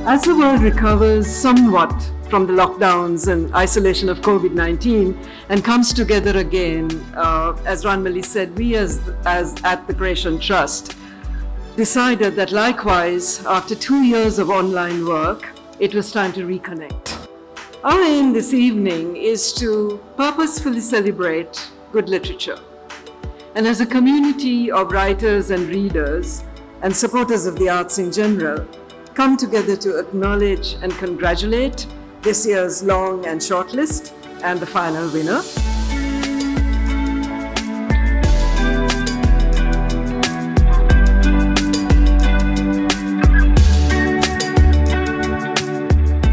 As the world recovers somewhat from the lockdowns and isolation of COVID-19 and comes together again, as Ranmali said, we as at the Graetian Trust decided that likewise, after 2 years of online work, it was time to reconnect. Our aim this evening is to purposefully celebrate good literature. And as a community of writers and readers and supporters of the arts in general, come together to acknowledge and congratulate this year's long and short list and the final winner.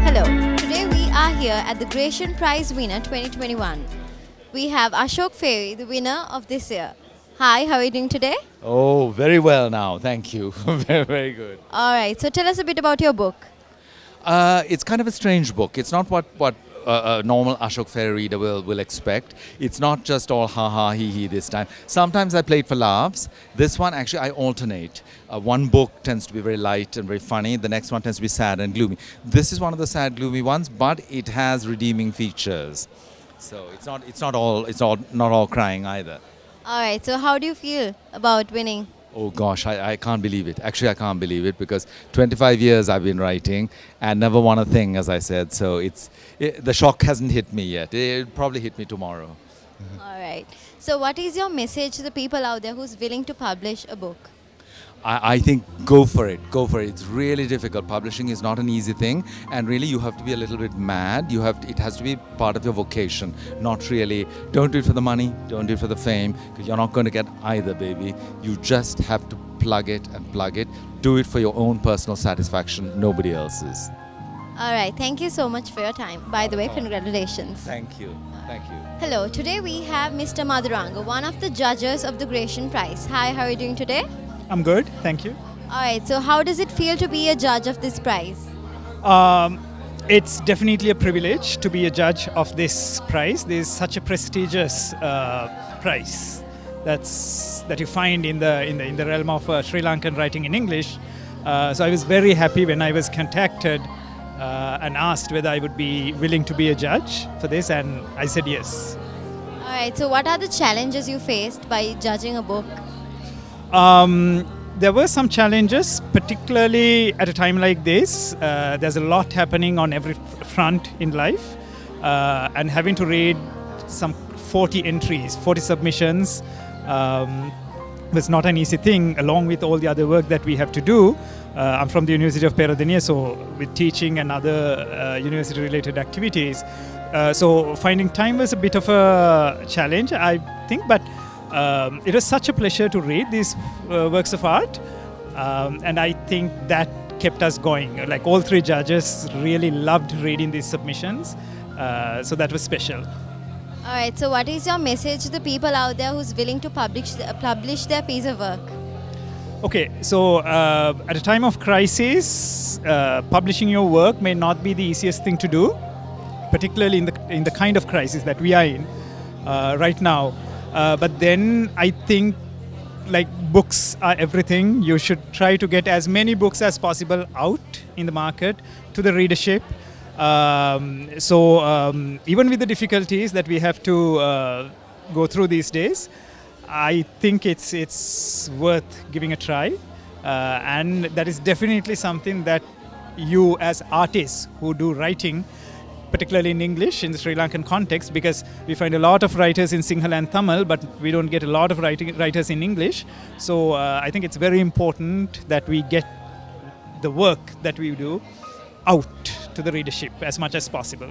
Hello, today we are here at the Graetian Prize winner 2021. We have Ashok Fairy, the winner of this year. Hi, how are you doing today? Oh, very well now. Thank you. Very, very good. All right, so tell us a bit about your book. It's kind of a strange book. It's not what a normal Ashok Fair reader will expect. It's not just all ha he this time. Sometimes I play it for laughs. This one, actually, I alternate. One book tends to be very light and very funny. The next one tends to be sad and gloomy. This is one of the sad, gloomy ones, but it has redeeming features. So it's not all crying either. All right, so how do you feel about winning? Oh gosh, I can't believe it. Actually, I can't believe it because 25 years I've been writing and never won a thing, as I said. So the shock hasn't hit me yet. It'll probably hit me tomorrow. All right, so what is your message to the people out there who's willing to publish a book? I think go for it. Go for it. It's really difficult. Publishing is not an easy thing, and really you have to be a little bit mad. It has to be part of your vocation. Not really. Don't do it for the money. Don't do it for the fame, because you're not going to get either, baby. You just have to plug it and plug it. Do it for your own personal satisfaction, nobody else's. All right, thank you so much for your time. By the way, congratulations. Thank you. Thank you. Hello, today we have Mr. Madhuranga, one of the judges of the Graetian Prize. Hi, how are you doing today? I'm good, thank you. All right, so how does it feel to be a judge of this prize? It's definitely a privilege to be a judge of this prize. This is such a prestigious prize that you find in the realm of Sri Lankan writing in English. So I was very happy when I was contacted and asked whether I would be willing to be a judge for this, and I said yes. All right, so what are the challenges you faced by judging a book? There were some challenges, particularly at a time like this. There's a lot happening on every front in life, and having to read some 40 entries, 40 submissions was not an easy thing, along with all the other work that we have to do. I'm from the University of Peradeniya, so with teaching and other university-related activities. So finding time was a bit of a challenge, I think, but it was such a pleasure to read these works of art, and I think that kept us going. Like all three judges really loved reading these submissions, so that was special. All right, so what is your message to the people out there who's willing to publish their piece of work? Okay, so at a time of crisis, publishing your work may not be the easiest thing to do, particularly in the kind of crisis that we are in right now. But then I think like books are everything. You should try to get as many books as possible out in the market to the readership. So even with the difficulties that we have to go through these days, I think it's worth giving a try. And that is definitely something that you as artists who do writing, particularly in English, in the Sri Lankan context, because we find a lot of writers in Sinhala and Tamil, but we don't get a lot of writers in English. So I think it's very important that we get the work that we do out to the readership as much as possible.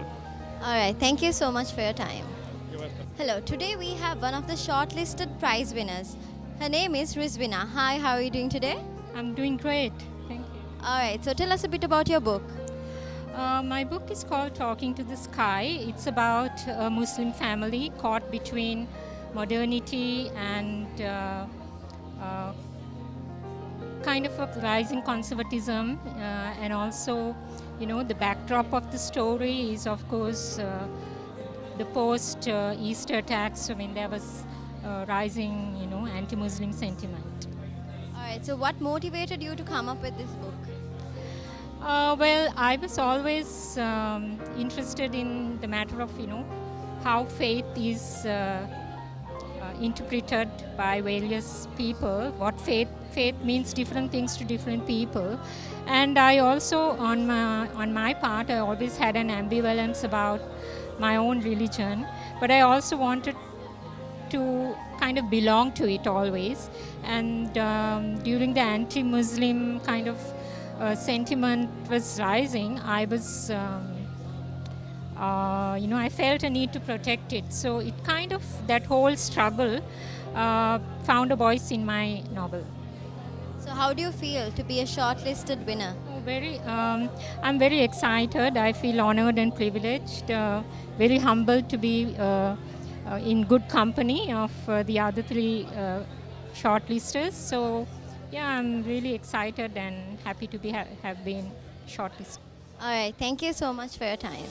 All right, thank you so much for your time. You're welcome. Hello, today we have one of the shortlisted prize winners. Her name is Rizvina. Hi, how are you doing today? I'm doing great, thank you. All right, so tell us a bit about your book. My book is called Talking to the Sky. It's about a Muslim family caught between modernity and kind of a rising conservatism, and also, the backdrop of the story is, of course, the post-Easter attacks. I mean, there was rising, anti-Muslim sentiment. All right, so what motivated you to come up with this book? Well, I was always interested in the matter of, how faith is interpreted by various people. What faith means different things to different people, and I also, on my part, I always had an ambivalence about my own religion, but I also wanted to kind of belong to it always. And during the anti-Muslim kind of sentiment was rising, I was, I felt a need to protect it. So it kind of, that whole struggle found a voice in my novel. So, how do you feel to be a shortlisted winner? I'm very excited. I feel honored and privileged, very humbled to be in good company of the other three shortlisters. So, yeah, I'm really excited and happy to have been shortlisted. All right, thank you so much for your time.